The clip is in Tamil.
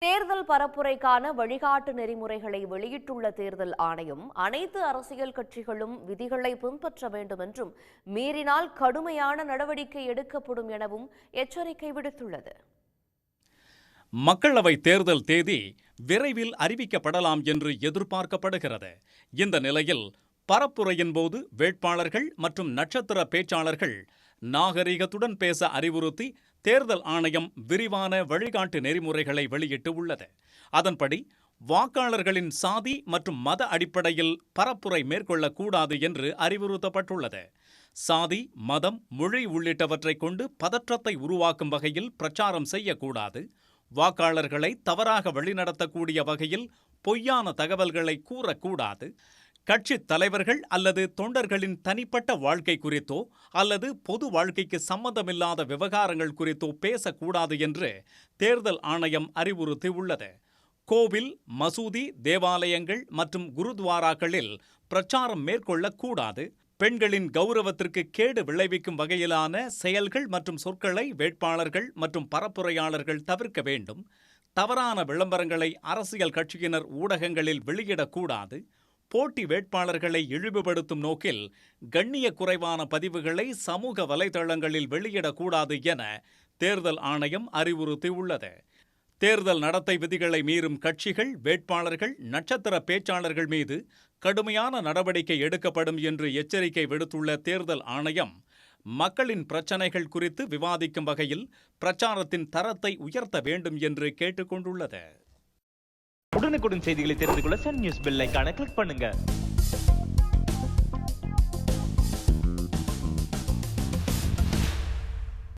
தேர்தல் பரப்புரைக்கான வழிகாட்டு நெறிமுறைகளை வெளியிட்டுள்ள தேர்தல் ஆணையம் அனைத்து அரசியல் கட்சிகளும் விதிகளை பின்பற்ற வேண்டும் என்றும் மீறினால் கடுமையான நடவடிக்கை எடுக்கப்படும் எனவும் எச்சரிக்கை விடுத்துள்ளது. மக்களவை தேர்தல் தேதி விரைவில் அறிவிக்கப்படலாம் என்று எதிர்பார்க்கப்படுகிறது. இந்த நிலையில் பரப்புரையின் போது வேட்பாளர்கள் மற்றும் நட்சத்திர பேச்சாளர்கள் நாகரிகத்துடன் பேச அறிவுறுத்தி தேர்தல் ஆணையம் விரிவான வழிகாட்டு நெறிமுறைகளை வெளியிட்டு உள்ளது. அதன்படி வாக்காளர்களின் சாதி மற்றும் மத அடிப்படையில் பரப்புரை மேற்கொள்ளக்கூடாது என்று அறிவுறுத்தப்பட்டுள்ளது. சாதி, மதம், மொழி உள்ளிட்டவற்றை கொண்டு பதற்றத்தை உருவாக்கும் வகையில் பிரச்சாரம் செய்யக்கூடாது. வாக்காளர்களை தவறாக வழிநடத்தக்கூடிய வகையில் பொய்யான தகவல்களை கூறக்கூடாது. கட்சித் தலைவர்கள் அல்லது தொண்டர்களின் தனிப்பட்ட வாழ்க்கை குறித்தோ அல்லது பொது வாழ்க்கைக்கு சம்பந்தமில்லாத விவகாரங்கள் குறித்தோ பேசக்கூடாது என்று தேர்தல் ஆணையம் அறிவுறுத்தியுள்ளது. கோவில், மசூதி, தேவாலயங்கள் மற்றும் குருத்வாராக்களில் பிரச்சாரம் மேற்கொள்ளக்கூடாது. பெண்களின் கௌரவத்திற்கு கேடு விளைவிக்கும் வகையிலான செயல்கள் மற்றும் சொற்களை வேட்பாளர்கள் மற்றும் பரப்புரையாளர்கள் தவிர்க்க வேண்டும். தவறான விளம்பரங்களை அரசியல் கட்சியினர் ஊடகங்களில் வெளியிடக்கூடாது. போட்டி வேட்பாளர்களை இழிவுபடுத்தும் நோக்கில் கண்ணிய குறைவான பதிவுகளை சமூக வலைதளங்களில் வெளியிடக்கூடாது என தேர்தல் ஆணையம் அறிவுறுத்தியுள்ளது. தேர்தல் நடத்தை விதிகளை மீறும் கட்சிகள், வேட்பாளர்கள், நட்சத்திர பேச்சாளர்கள் மீது கடுமையான நடவடிக்கை எடுக்கப்படும் என்று எச்சரிக்கை விடுத்துள்ள தேர்தல் ஆணையம் மக்களின் பிரச்சினைகள் குறித்து விவாதிக்கும் வகையில் பிரச்சாரத்தின் தரத்தை உயர்த்த வேண்டும் என்று கேட்டுக்கொண்டுள்ளது. உடனுக்குடன் செய்திகளை தெரிந்து கொள்ள சன் நியூஸ் பெல் ஐகானை கிளிக் பண்ணுங்க.